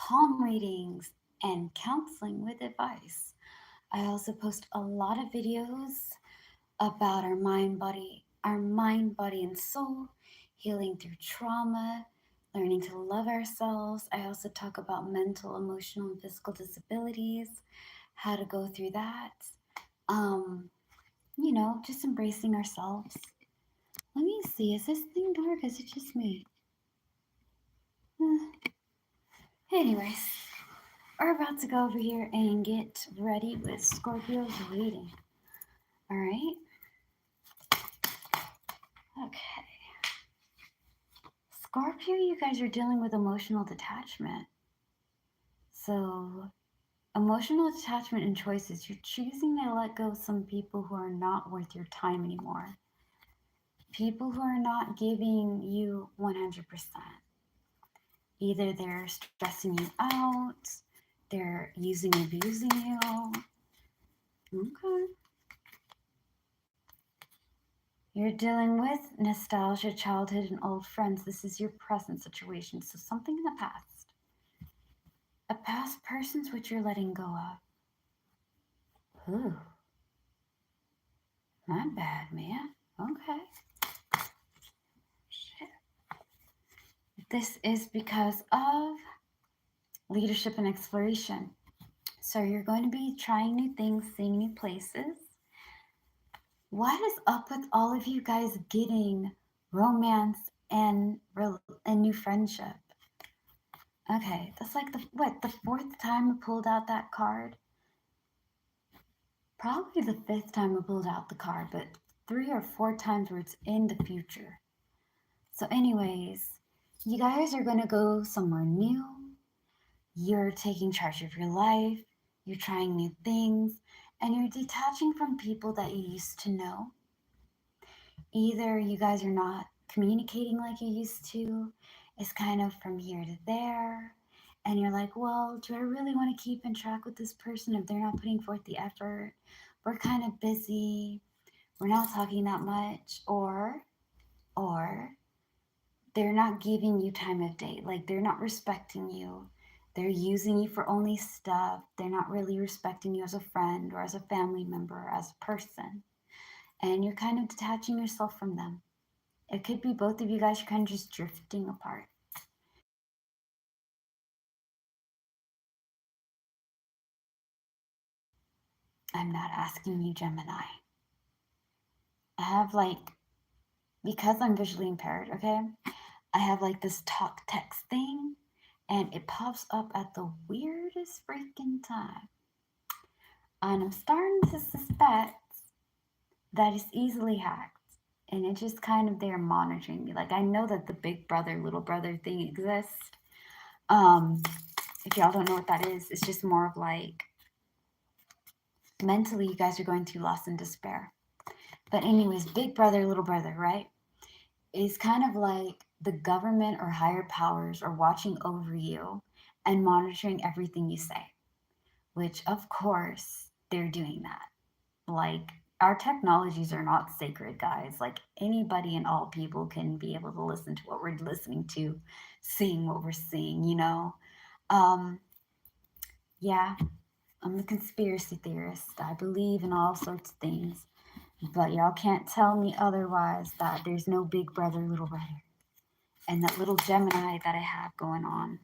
palm readings, and counseling with advice. I also post a lot of videos about our mind, body, and soul, healing through trauma, learning to love ourselves. I also talk about mental, emotional, and physical disabilities, how to go through that. Um, just embracing ourselves. Let me see, is this thing dark? Is it just me? Anyways, we're about to go over here and get ready with Scorpio's reading. All right. Okay. Scorpio, you guys are dealing with emotional detachment. So, emotional detachment and choices. You're choosing to let go of some people who are not worth your time anymore. People who are not giving you 100%. Either they're stressing you out, they're using and abusing you. Okay. You're dealing with nostalgia, childhood, and old friends. This is your present situation. So, something in the past. A past person's what you're letting go of. Ooh, my bad, man. Okay. Shit. This is because of leadership and exploration. So, you're going to be trying new things, seeing new places. What is up with all of you guys getting romance and new friendship? Okay, that's like the fourth time I pulled out that card? Probably the fifth time I pulled out the card, but 3 or 4 times where it's in the future. So, anyways, you guys are gonna go somewhere new. You're taking charge of your life. You're trying new things, and you're detaching from people that you used to know. Either you guys are not communicating like you used to, it's kind of from here to there, and you're like, well, do I really want to keep in track with this person if they're not putting forth the effort? We're kind of busy, we're not talking that much, or they're not giving you time of day, like they're not respecting you. They're using you for only stuff. They're not really respecting you as a friend or as a family member or as a person. And you're kind of detaching yourself from them. It could be both of you guys are kind of just drifting apart. I'm not asking you, Gemini. I have because I'm visually impaired, okay? I have this talk text thing, and it pops up at the weirdest freaking time. And I'm starting to suspect that it's easily hacked. And it's just kind of there monitoring me. Like, I know that the big brother, little brother thing exists. Um, if y'all don't know what that is, it's just more of mentally, you guys are going through loss and despair. But anyways, big brother, little brother, right? Is kind of like the government or higher powers are watching over you and monitoring everything you say, which of course they're doing that. Like, our technologies are not sacred, guys. Like, anybody and all people can be able to listen to what we're listening to, seeing what we're seeing. Um, yeah, I'm a conspiracy theorist. I believe in all sorts of things. But y'all can't tell me otherwise that there's no big brother, little brother. And that little Gemini that I have going on,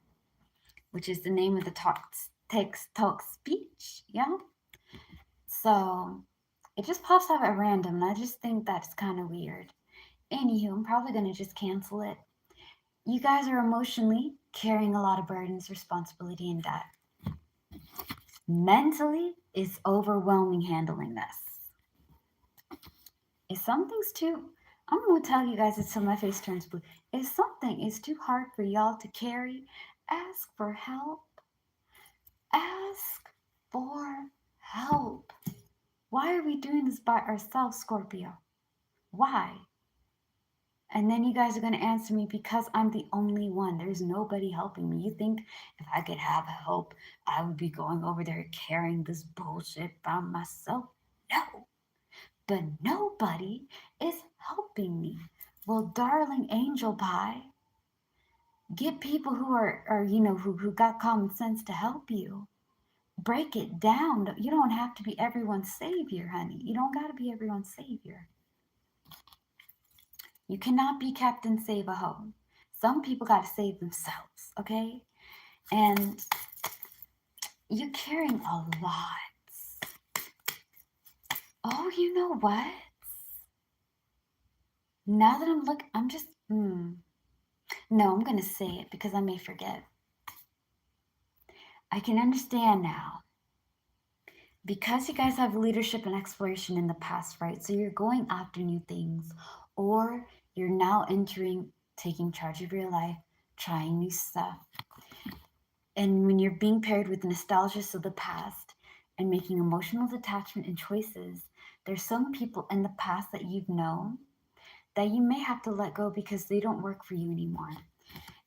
which is the name of the talk speech, yeah? So it just pops up at random, and I just think that's kind of weird. Anywho, I'm probably going to just cancel it. You guys are emotionally carrying a lot of burdens, responsibility, and debt. Mentally, it's overwhelming handling this. If something's too, I'm going to tell you guys until my face turns blue. If something is too hard for y'all to carry, ask for help. Ask for help. Why are we doing this by ourselves, Scorpio? Why? And then you guys are going to answer me, because I'm the only one. There's nobody helping me. You think if I could have help, I would be going over there carrying this bullshit by myself? No. But nobody is helping me. Well, darling angel pie, Get people who are who got common sense to help you. Break it down. You don't have to be everyone's savior, honey. You don't got to be everyone's savior. You cannot be Captain Save a Ho. Some people got to save themselves, okay? And you're carrying a lot. Oh, you know what? Now that I'm just, no, I'm going to say it because I may forget. I can understand now. Because you guys have leadership and exploration in the past, right? So you're going after new things, or you're now entering, taking charge of your life, trying new stuff. And when you're being paired with nostalgia of the past and making emotional detachment and choices, there's some people in the past that you've known that you may have to let go because they don't work for you anymore.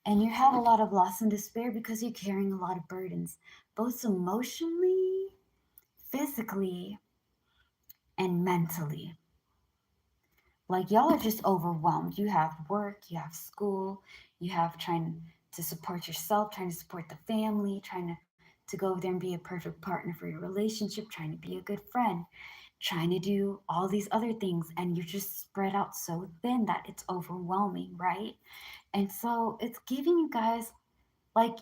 And you have a lot of loss and despair because you're carrying a lot of burdens, both emotionally, physically, and mentally. Like y'all are just overwhelmed. You have work, you have school, you have trying to support yourself, trying to support the family, trying to go over there and be a perfect partner for your relationship, trying to be a good friend, trying to do all these other things, and you're just spread out so thin that it's overwhelming, right? And so it's giving you guys like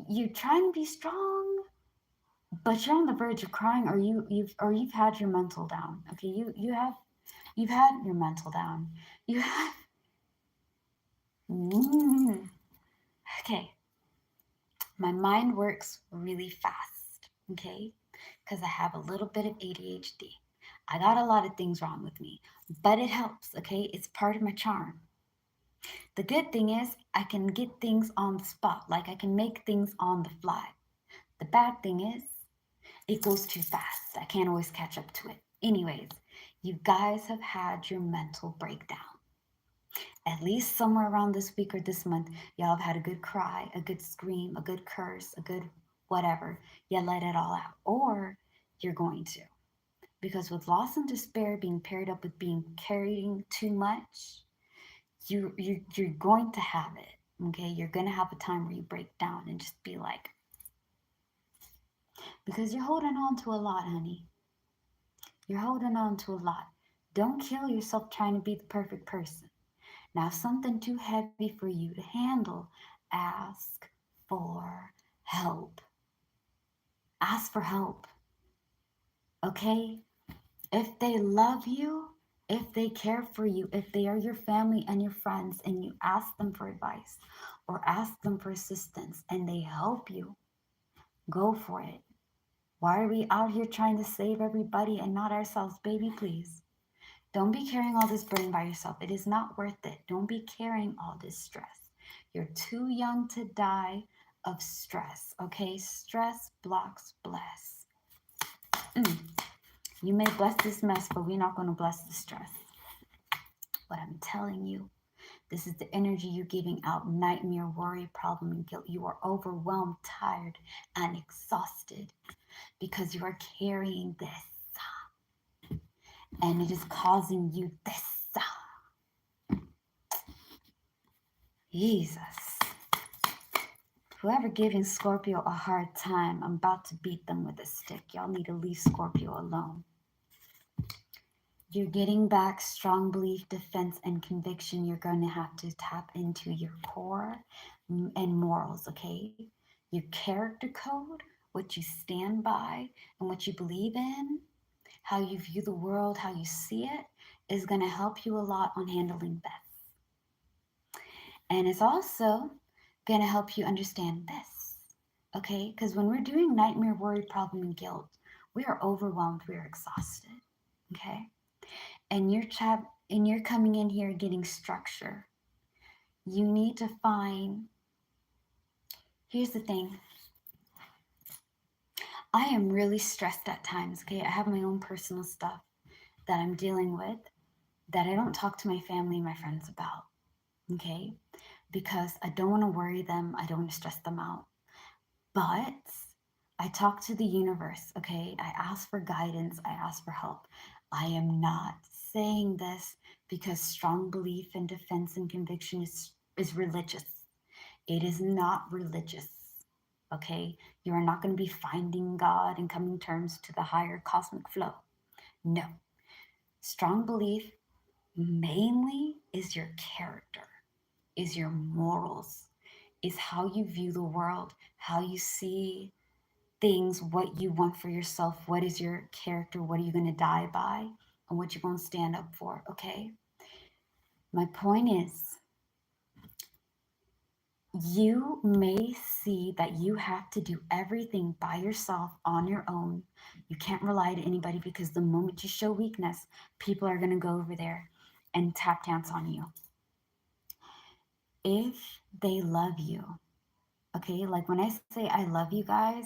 you're trying to be strong, but you're on the verge of crying, or you've had your mental down. Okay, you've had your mental down. You have. Mm, okay, my mind works really fast. Okay, because I have a little bit of ADHD. I got a lot of things wrong with me, but it helps. Okay, it's part of my charm. The good thing is I can get things on the spot, like I can make things on the fly. The bad thing is it goes too fast. I can't always catch up to it. Anyways, you guys have had your mental breakdown. At least somewhere around this week or this month, y'all have had a good cry, a good scream, a good curse, a good whatever. You let it all out. Or you're going to. Because with loss and despair being paired up with being carrying too much, you're going to have it. Okay? You're gonna have a time where you break down and just be like, because you're holding on to a lot, honey. You're holding on to a lot. Don't kill yourself trying to be the perfect person. Now, if something too heavy for you to handle, ask for help. Ask for help. Okay? If they love you, if they care for you, if they are your family and your friends, and you ask them for advice or ask them for assistance and they help you, go for it. Why are we out here trying to save everybody and not ourselves? Baby, please. Don't be carrying all this burden by yourself. It is not worth it. Don't be carrying all this stress. You're too young to die of stress, okay? Stress blocks bless. You may bless this mess, but we're not going to bless the stress. But I'm telling you, this is the energy you're giving out: nightmare, worry, problem, and guilt. You are overwhelmed, tired, and exhausted because you are carrying this, and it is causing you this. Jesus. Whoever giving Scorpio a hard time, I'm about to beat them with a stick. Y'all need to leave Scorpio alone. You're getting back strong belief, defense, and conviction. You're going to have to tap into your core and morals, okay? Your character code, what you stand by, and what you believe in, how you view the world, how you see it, is going to help you a lot on handling this. And it's also going to help you understand this, okay? Because when we're doing nightmare, worry, problem, and guilt, we are overwhelmed, we are exhausted, okay? And you're coming in here getting structure. You need to find, here's the thing. I am really stressed at times, okay? I have my own personal stuff that I'm dealing with that I don't talk to my family and my friends about, okay? Because I don't want to worry them, I don't want to stress them out. But I talk to the universe, okay? I ask for guidance, I ask for help. I am not saying this because strong belief and defense and conviction is religious. It is not religious. Okay? You are not going to be finding God and coming terms to the higher cosmic flow. No. Strong belief mainly is your character, is your morals, is how you view the world, how you see things, what you want for yourself, what is your character, what are you going to die by, and what you're going to stand up for, okay? My point is, you may see that you have to do everything by yourself on your own. You can't rely to anybody because the moment you show weakness, people are going to go over there and tap dance on you. If they love you, okay, like when I say I love you guys,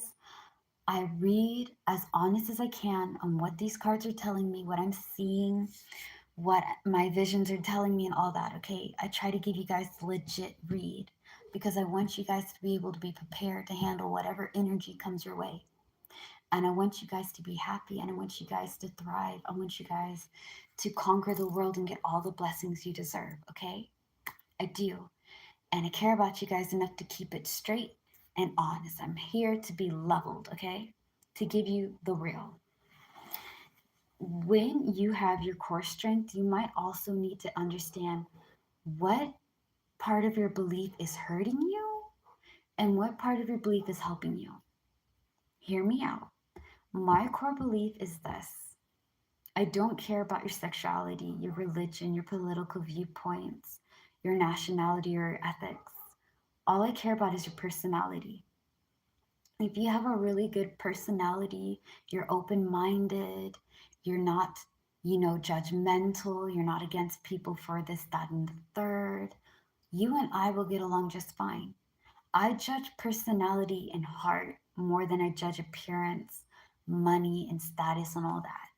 I read as honest as I can on what these cards are telling me, what I'm seeing, what my visions are telling me, and all that, okay? I try to give you guys the legit read because I want you guys to be able to be prepared to handle whatever energy comes your way. And I want you guys to be happy, and I want you guys to thrive. I want you guys to conquer the world and get all the blessings you deserve, okay? I do. And I care about you guys enough to keep it straight and honest. I'm here to be leveled, okay? To give you the real. When you have your core strength, you might also need to understand what part of your belief is hurting you and what part of your belief is helping you. Hear me out. My core belief is this: I don't care about your sexuality, your religion, your political viewpoints, your nationality, or your ethics. All I care about is your personality. If you have a really good personality, you're open minded, you're not, judgmental, you're not against people for this, that, and the third, you and I will get along just fine. I judge personality and heart more than I judge appearance, money, and status, and all that.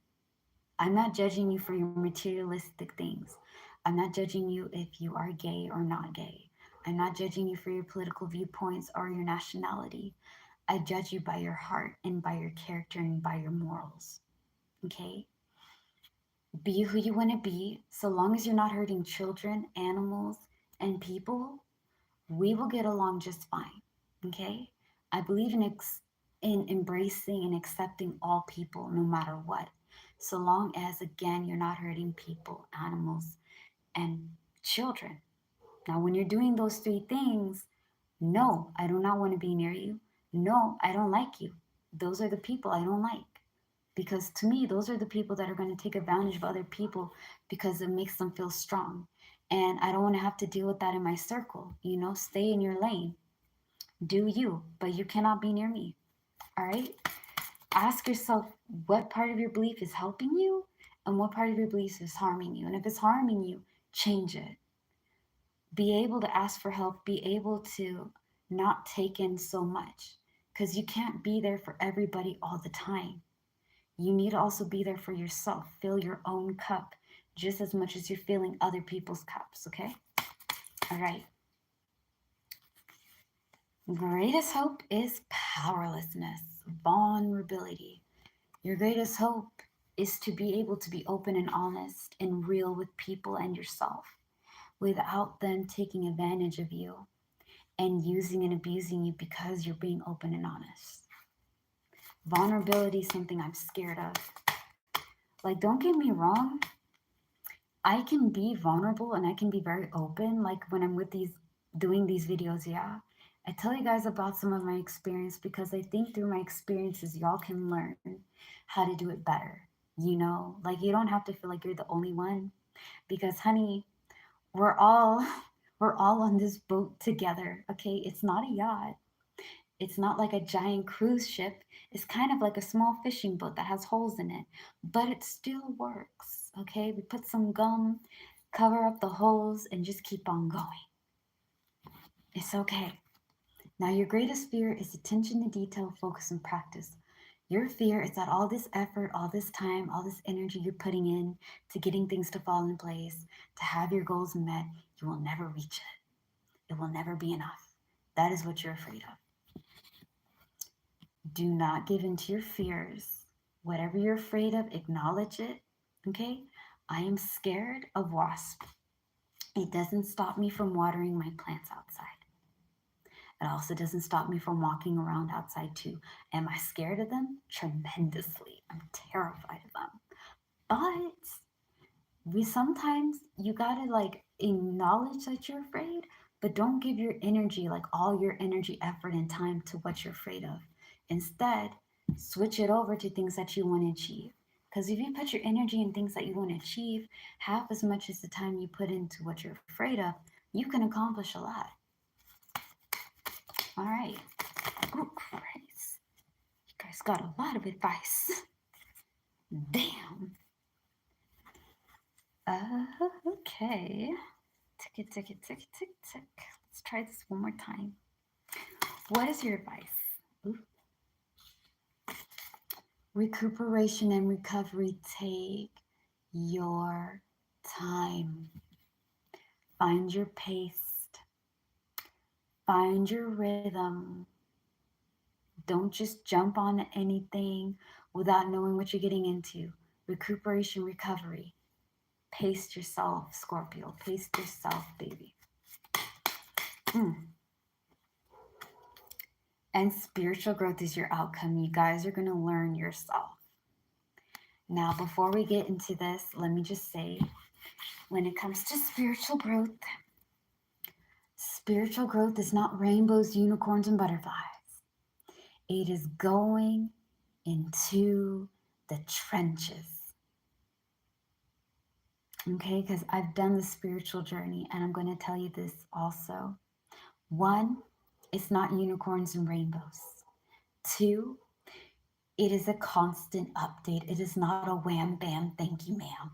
I'm not judging you for your materialistic things. I'm not judging you if you are gay or not gay. I'm not judging you for your political viewpoints or your nationality. I judge you by your heart and by your character and by your morals. Okay? Be who you want to be. So long as you're not hurting children, animals, and people, we will get along just fine. Okay? I believe in embracing and accepting all people no matter what. So long as, again, you're not hurting people, animals, and children. Now, when you're doing those three things, no, I do not want to be near you. No, I don't like you. Those are the people I don't like. Because to me, those are the people that are going to take advantage of other people because it makes them feel strong. And I don't want to have to deal with that in my circle. Stay in your lane. Do you, but you cannot be near me. All right? Ask yourself what part of your belief is helping you and what part of your belief is harming you. And if it's harming you, change it. Be able to ask for help, be able to not take in so much because you can't be there for everybody all the time. You need to also be there for yourself. Fill your own cup just as much as you're filling other people's cups, okay? All right. Greatest hope is powerlessness, vulnerability. Your greatest hope is to be able to be open and honest and real with people and yourself without them taking advantage of you and using and abusing you because you're being open and honest. Vulnerability is something I'm scared of. Like, don't get me wrong, I can be vulnerable and I can be very open. Like when I'm doing these videos, yeah. I tell you guys about some of my experience because I think through my experiences, y'all can learn how to do it better. Like you don't have to feel like you're the only one because, honey, we're all we're all on this boat together. Okay, it's not a yacht. It's not like a giant cruise ship. It's kind of like a small fishing boat that has holes in it, but it still works. Okay, we put some gum, cover up the holes, and just keep on going. It's okay. Now, your greatest fear is attention to detail, focus, and practice. Your fear is that all this effort, all this time, all this energy you're putting in to getting things to fall in place, to have your goals met, you will never reach it. It will never be enough. That is what you're afraid of. Do not give in to your fears. Whatever you're afraid of, acknowledge it. Okay? I am scared of wasps. It doesn't stop me from watering my plants outside. It also doesn't stop me from walking around outside too. Am I scared of them? Tremendously. I'm terrified of them. But we sometimes, you gotta like acknowledge that you're afraid, but don't give your energy, like all your energy, effort, and time to what you're afraid of. Instead, switch it over to things that you want to achieve. Because if you put your energy in things that you want to achieve, half as much as the time you put into what you're afraid of, you can accomplish a lot. All right. Oh, Christ. You guys got a lot of advice. Damn. Okay. Tick, tick, tick, tick, tick, tick. Let's try this one more time. What is your advice? Ooh. Recuperation and recovery take your time. Find your pace. Find your rhythm. Don't just jump on anything without knowing what you're getting into. Recuperation, recovery. Pace yourself, Scorpio. Pace yourself, baby. And spiritual growth is your outcome. You guys are going to learn yourself. Now, before we get into this, let me just say, when it comes to spiritual growth is not rainbows, unicorns, and butterflies. It is going into the trenches. Okay, because I've done the spiritual journey, and I'm going to tell you this also. One, it's not unicorns and rainbows. Two, it is a constant update. It is not a wham, bam, thank you, ma'am.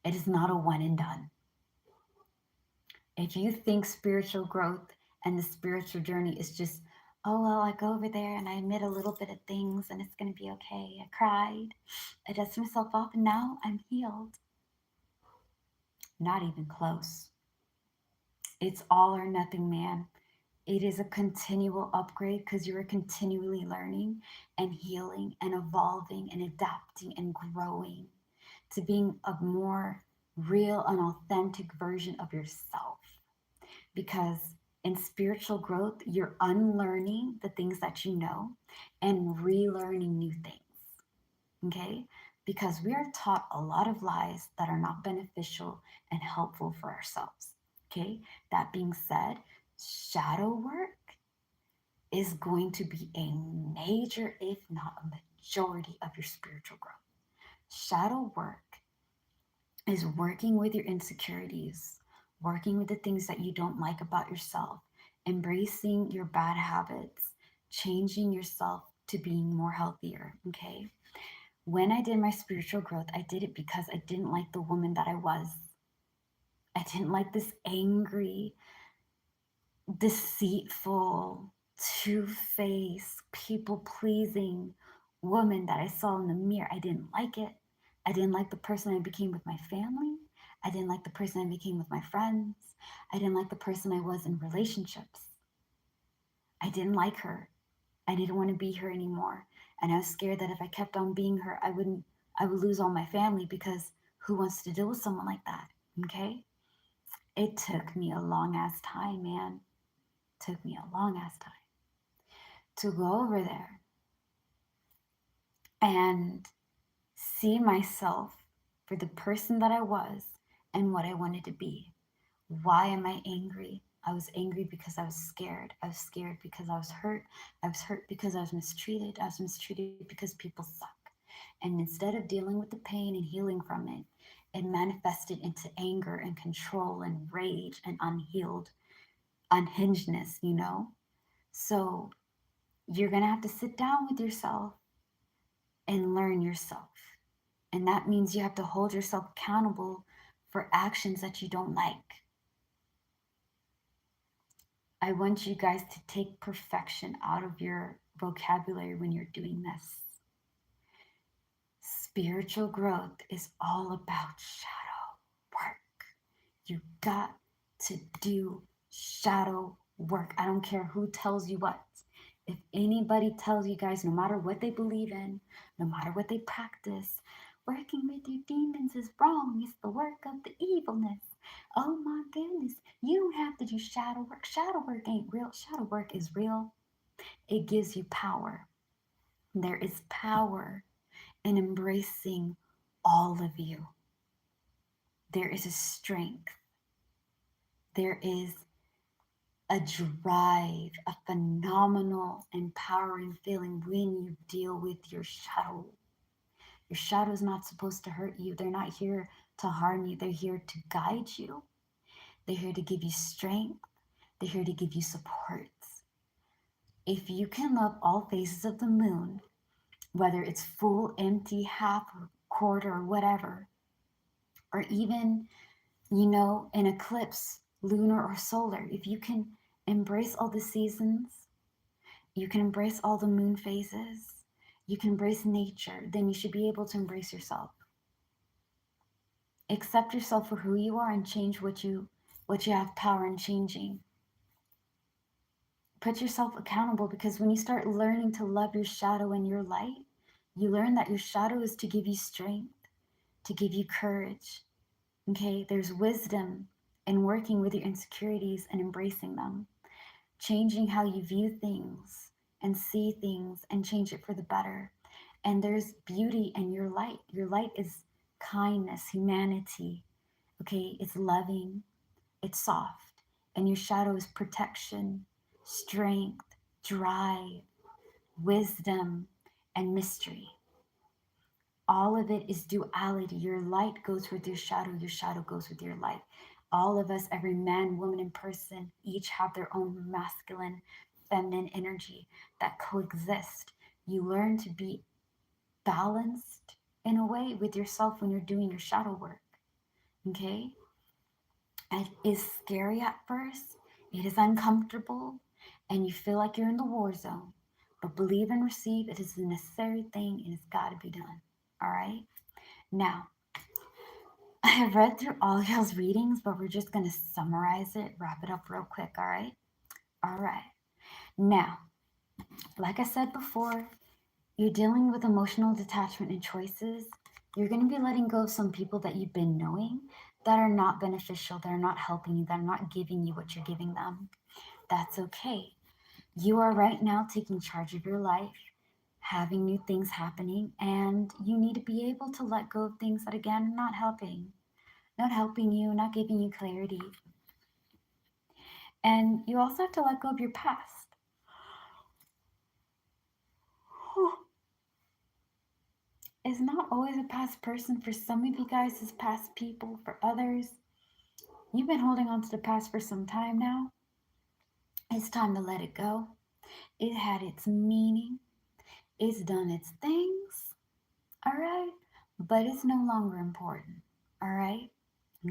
It is not a one and done. If you think spiritual growth and the spiritual journey is just, oh, well, I go over there and I admit a little bit of things and it's going to be okay. I cried. I dusted myself off and now I'm healed. Not even close. It's all or nothing, man. It is a continual upgrade because you are continually learning and healing and evolving and adapting and growing to being a more real and authentic version of yourself. Because in spiritual growth, you're unlearning the things that you know and relearning new things. Okay? Because we are taught a lot of lies that are not beneficial and helpful for ourselves. Okay? That being said, shadow work is going to be a major, if not a majority, of your spiritual growth. Shadow work is working with your insecurities, working with the things that you don't like about yourself, embracing your bad habits, changing yourself to being more healthier. Okay? When I did my spiritual growth, I did it because I didn't like the woman that I was. I didn't like this angry, deceitful, two-faced, people-pleasing woman that I saw in the mirror. I didn't like it. I didn't like the person I became with my family. I didn't like the person I became with my friends. I didn't like the person I was in relationships. I didn't like her. I didn't want to be her anymore. And I was scared that if I kept on being her, I would lose all my family, because who wants to deal with someone like that? Okay? It took me a long ass time, man. Took me a long ass time to go over there and see myself for the person that I was and what I wanted to be. Why am I angry? I was angry because I was scared. I was scared because I was hurt. I was hurt because I was mistreated. I was mistreated because people suck. And instead of dealing with the pain and healing from it, it manifested into anger and control and rage and unhingedness, you know? So you're going to have to sit down with yourself and learn yourself. And that means you have to hold yourself accountable for actions that you don't like. I want you guys to take perfection out of your vocabulary when you're doing this. Spiritual growth is all about shadow work. You got to do shadow work. I don't care who tells you what. If anybody tells you guys, no matter what they believe in, no matter what they practice, working with your demons is wrong. It's the work of the evilness. Oh my goodness, you don't have to do shadow work. Shadow work ain't real. Shadow work is real. It gives you power. There is power in embracing all of you. There is a strength. There is a drive, a phenomenal, empowering feeling when you deal with your shadow. Your shadow is not supposed to hurt you. They're not here to harm you. They're here to guide you. They're here to give you strength. They're here to give you supports. If you can love all phases of the moon, whether it's full, empty, half, or quarter, or whatever, or even, an eclipse, lunar or solar, if you can embrace all the seasons, you can embrace all the moon phases, you can embrace nature, then you should be able to embrace yourself. Accept yourself for who you are and change what you have power in changing. Put yourself accountable, because when you start learning to love your shadow and your light, you learn that your shadow is to give you strength, to give you courage. Okay, there's wisdom in working with your insecurities and embracing them, changing how you view things and see things and change it for the better. And there's beauty in your light. Your light is kindness, humanity. Okay, it's loving, it's soft. And your shadow is protection, strength, drive, wisdom, and mystery. All of it is duality. Your light goes with your shadow goes with your light. All of us, every man, woman, and person, each have their own masculine, feminine energy that coexist. You learn to be balanced in a way with yourself when you're doing your shadow work. Okay? It is scary at first, it is uncomfortable, and you feel like you're in the war zone. But believe and receive, it is a necessary thing and it's got to be done. All right? Now, I have read through all y'all's readings, but we're just going to summarize it, wrap it up real quick. All right? All right. Now, like I said before, you're dealing with emotional detachment and choices. You're going to be letting go of some people that you've been knowing that are not beneficial, that are not helping you, that are not giving you what you're giving them. That's okay. You are right now taking charge of your life, having new things happening, and you need to be able to let go of things that, again, are not helping you, not giving you clarity. And you also have to let go of your past. It's not always a past person. For some of you guys, it's past people. For others, you've been holding on to the past for some time now. It's time to let it go. It had its meaning. It's done its things. All right? But it's no longer important. All right?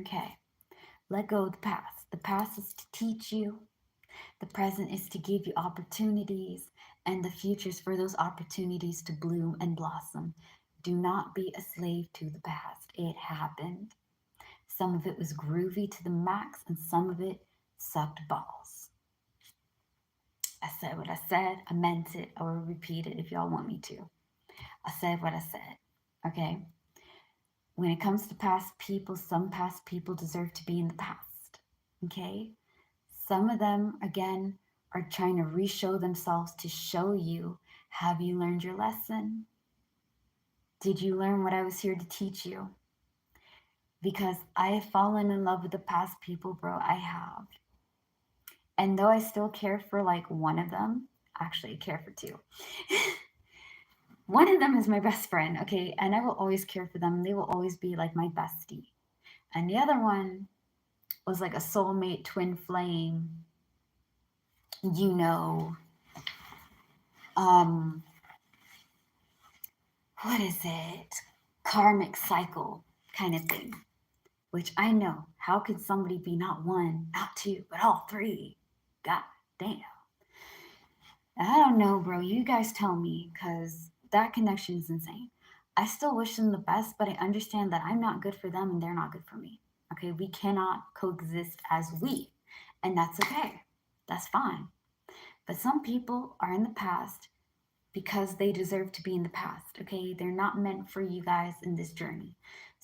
Okay. Let go of the past. The past is to teach you. The present is to give you opportunities. And the future is for those opportunities to bloom and blossom. Do not be a slave to the past. It happened. Some of it was groovy to the max, and some of it sucked balls. I said what I said. I meant it. I will repeat it if y'all want me to. I said what I said. Okay? When it comes to past people, some past people deserve to be in the past. Okay? Some of them, again, are trying to re-show themselves to show you, have you learned your lesson? Did you learn what I was here to teach you? Because I have fallen in love with the past people, bro. I have. And though I still care for like one of them, actually I care for two. One of them is my best friend, okay? And I will always care for them. They will always be like my bestie. And the other one was like a soulmate twin flame, you know, what is it? Karmic cycle kind of thing. Which I know, how could somebody be not one, not two, but all three? God damn. I don't know, bro. You guys tell me, because that connection is insane. I still wish them the best, but I understand that I'm not good for them and they're not good for me. Okay, we cannot coexist as we, and that's okay. That's fine. But some people are in the past because they deserve to be in the past, okay? They're not meant for you guys in this journey.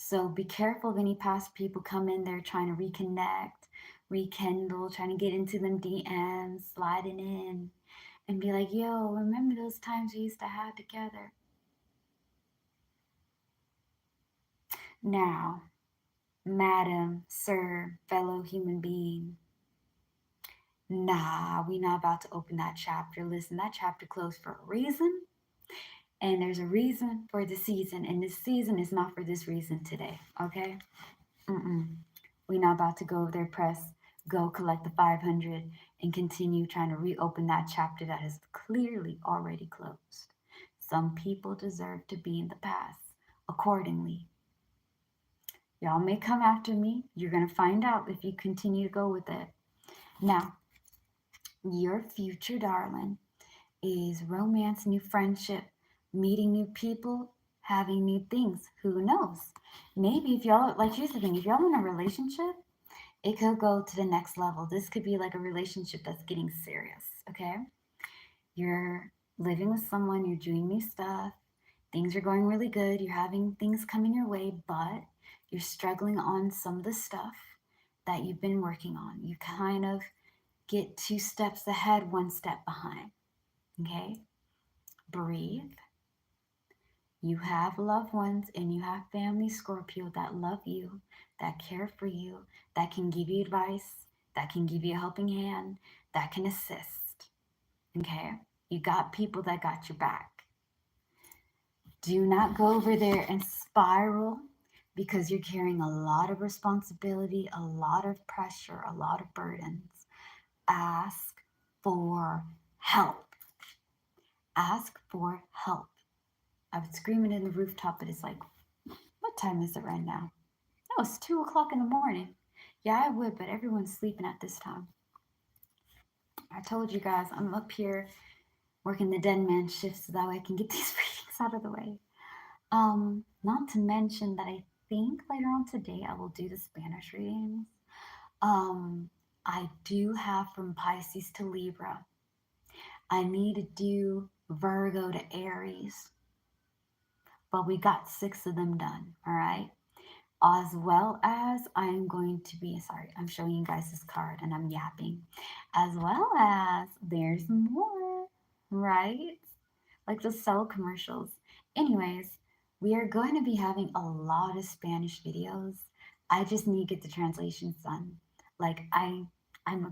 So be careful of any past people come in there trying to reconnect, rekindle, trying to get into them DMs, sliding in, and be like, yo, remember those times we used to have together? Now, madam, sir, fellow human being, nah, we not about to open that chapter. Listen, that chapter closed for a reason, and there's a reason for the season, and this season is not for this reason today, okay? We not about to go over there, press, go collect the 500, and continue trying to reopen that chapter that has clearly already closed. Some people deserve to be in the past. Accordingly, y'all may come after me. You're going to find out if you continue to go with it. Now, your future darling is romance, new friendship, meeting new people, having new things. Who knows? Maybe if y'all, like, here's the thing, if y'all in a relationship, it could go to the next level. This could be like a relationship that's getting serious, okay? You're living with someone, you're doing new stuff, things are going really good, you're having things coming your way, but you're struggling on some of the stuff that you've been working on. You kind of get 2 steps ahead, 1 step behind, okay? Breathe. You have loved ones and you have family, Scorpio, that love you, that care for you, that can give you advice, that can give you a helping hand, that can assist. Okay? You got people that got your back. Do not go over there and spiral because you're carrying a lot of responsibility, a lot of pressure, a lot of burdens. Ask for help. Ask for help. I would scream it in the rooftop, but it's like, what time is it right now? No, it's 2 o'clock in the morning. Yeah, I would, but everyone's sleeping at this time. I told you guys I'm up here working the dead man shift so that way I can get these readings out of the way. Not to mention that I think later on today I will do the Spanish readings. I do have from Pisces to Libra. I need to do Virgo to Aries, but we got 6 of them done, all right? As well as I'm going to be, sorry, I'm showing you guys this card and I'm yapping. As well as there's more, right? Like the cell commercials. Anyways, we are going to be having a lot of Spanish videos. I just need to get the translations done. Like I'm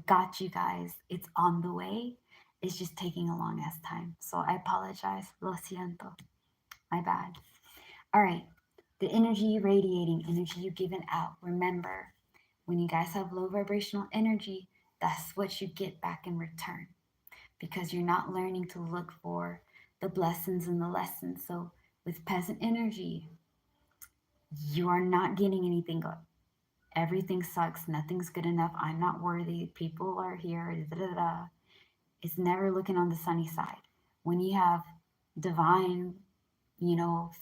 got you guys. It's on the way. It's just taking a long ass time. So I apologize. Lo siento. My bad. All right. The energy you're radiating, energy you're giving out. Remember, when you guys have low vibrational energy, that's what you get back in return because you're not learning to look for the blessings and the lessons. So with peasant energy, you are not getting anything good. Everything sucks. Nothing's good enough. I'm not worthy. People are here. Da, da, da. It's never looking on the sunny side. When you have divine,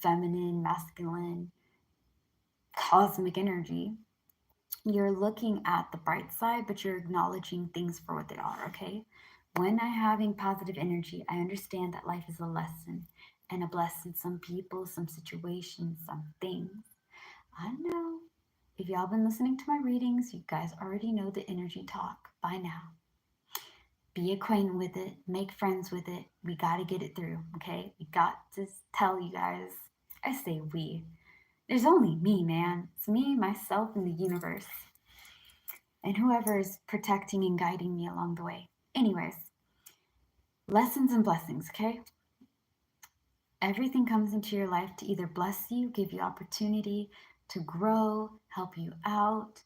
feminine, masculine, cosmic energy, you're looking at the bright side, but you're acknowledging things for what they are, okay? When I'm having positive energy, I understand that life is a lesson and a blessing. Some people, some situations, some things. I know. If y'all been listening to my readings, you guys already know the energy talk by now. Be acquainted with it, make friends with it. We got to get it through, okay? We got to tell you guys. I say we. There's only me, man. It's me, myself, and the universe. And whoever is protecting and guiding me along the way. Anyways, lessons and blessings, okay? Everything comes into your life to either bless you, give you opportunity to grow, help you out,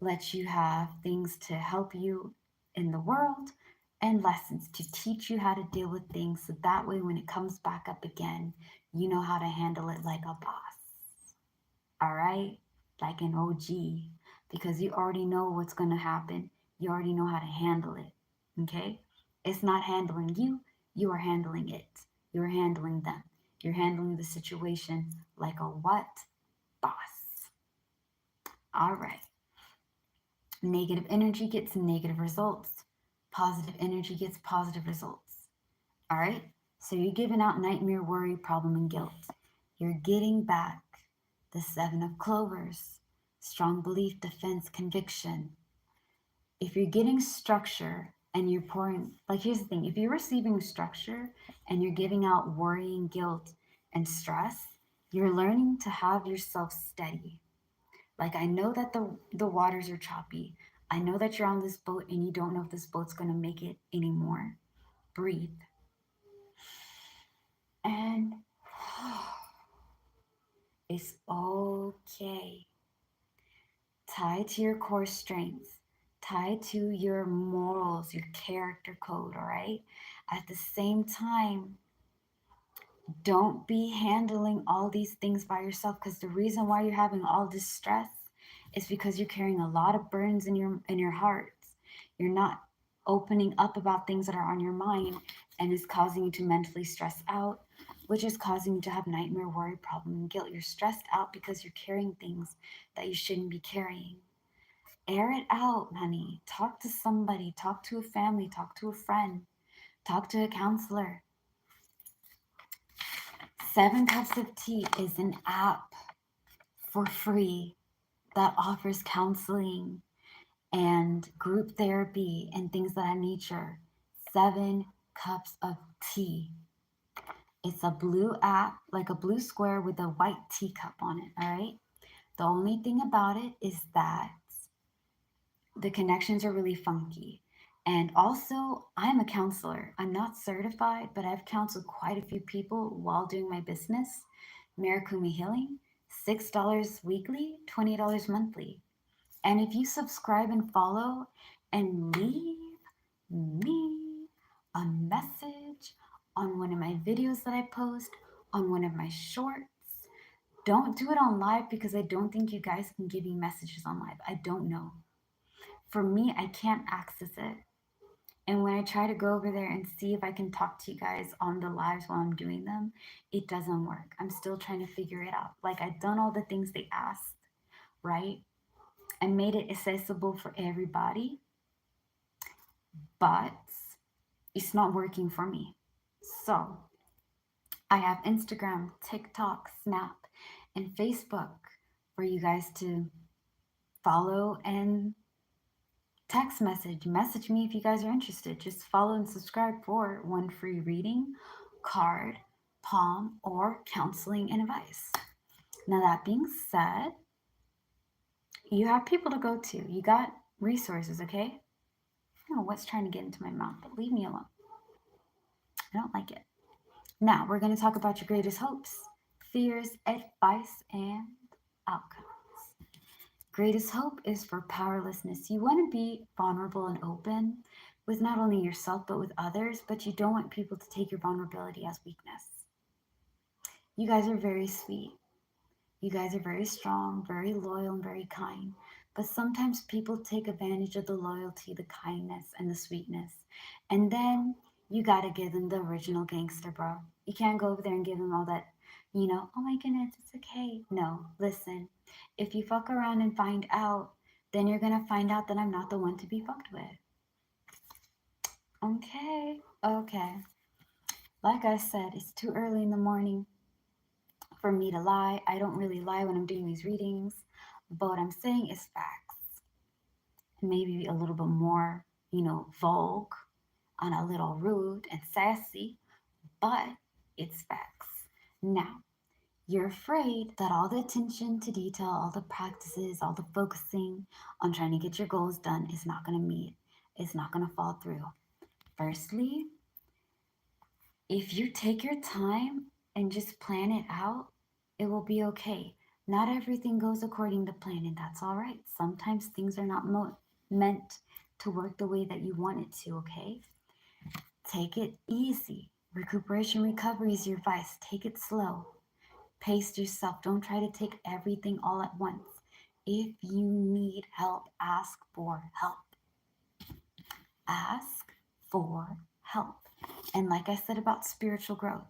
let you have things to help you in the world, and lessons to teach you how to deal with things so that way when it comes back up again, you know how to handle it like a boss. All right? Like an OG. Because you already know what's going to happen. You already know how to handle it. Okay? It's not handling you. You are handling it. You're handling them. You're handling the situation like a what? Boss. All right. Negative energy gets negative results. Positive energy gets positive results. All right? So you're giving out nightmare, worry, problem, and guilt. You're getting back The Seven of Clovers, strong belief, defense, conviction. If you're getting structure and you're pouring, like here's the thing, if you're receiving structure and you're giving out worrying, guilt, and stress, you're learning to have yourself steady. Like I know that the waters are choppy. I know that you're on this boat and you don't know if this boat's gonna make it anymore. Breathe. And it's okay. Tied to your core strengths, tied to your morals, your character code, all right? At the same time, don't be handling all these things by yourself, because the reason why you're having all this stress is because you're carrying a lot of burdens in your hearts. You're not opening up about things that are on your mind, and is causing you to mentally stress out, which is causing you to have nightmare, worry, problem, and guilt. You're stressed out because you're carrying things that you shouldn't be carrying. Air it out, honey. Talk to somebody, talk to a family, talk to a friend, talk to a counselor. Seven Cups of Tea is an app for free that offers counseling and group therapy and things of that nature. Seven Cups of Tea. It's a blue app, like a blue square with a white teacup on it, all right? The only thing about it is that the connections are really funky. And also, I'm a counselor. I'm not certified, but I've counseled quite a few people while doing my business. Marikuma Healing, $6 weekly, $20 monthly. And if you subscribe and follow and leave me a message on one of my videos that I post, on one of my shorts, don't do it on live, because I don't think you guys can give me messages on live. I don't know. For me, I can't access it. And when I try to go over there and see if I can talk to you guys on the lives while I'm doing them, it doesn't work. I'm still trying to figure it out. Like, I've done all the things they asked, right? I made it accessible for everybody, but it's not working for me. So I have Instagram, TikTok, Snap, and Facebook for you guys to follow and message me if you guys are interested. Just follow and subscribe for one free reading, card, palm, or counseling and advice. Now, that being said, you have people to go to. You got resources, okay? I don't know what's trying to get into my mouth, but leave me alone. I don't like it. Now, we're going to talk about your greatest hopes, fears, advice, and outcomes. Greatest hope is for powerlessness. You want to be vulnerable and open with not only yourself but with others, but you don't want people to take your vulnerability as weakness. You guys are very sweet. You guys are very strong, very loyal, and very kind. But sometimes people take advantage of the loyalty, the kindness, and the sweetness. And then you got to give them the original gangster, bro. You can't go over there and give them all that, oh my goodness, it's okay. No, listen. If you fuck around and find out, then you're going to find out that I'm not the one to be fucked with. Okay, okay. Like I said, it's too early in the morning for me to lie. I don't really lie when I'm doing these readings, but what I'm saying is facts. Maybe a little bit more, vogue, and a little rude and sassy, but it's facts. Now, you're afraid that all the attention to detail, all the practices, all the focusing on trying to get your goals done is not going to meet. It's not going to fall through. Firstly, if you take your time and just plan it out, it will be okay. Not everything goes according to plan, and that's all right. Sometimes things are not meant to work the way that you want it to, okay? Take it easy. Recuperation recovery is your advice. Take it slow. Pace yourself. Don't try to take everything all at once. If you need help, ask for help. Ask for help. And like I said about spiritual growth,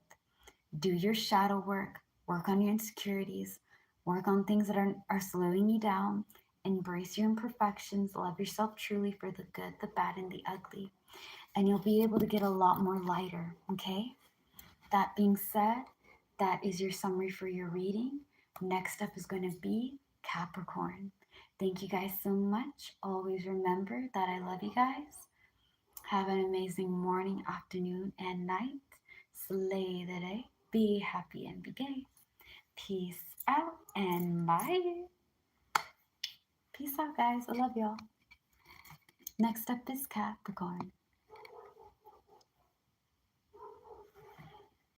do your shadow work on your insecurities, work on things that are slowing you down, embrace your imperfections, love yourself truly for the good, the bad, and the ugly, and you'll be able to get a lot more lighter, okay? That being said, that is your summary for your reading. Next up is going to be Capricorn. Thank you guys so much. Always remember that I love you guys. Have an amazing morning, afternoon, and night. Slay the day. Be happy and be gay. Peace out and bye. Peace out, guys. I love y'all. Next up is Capricorn.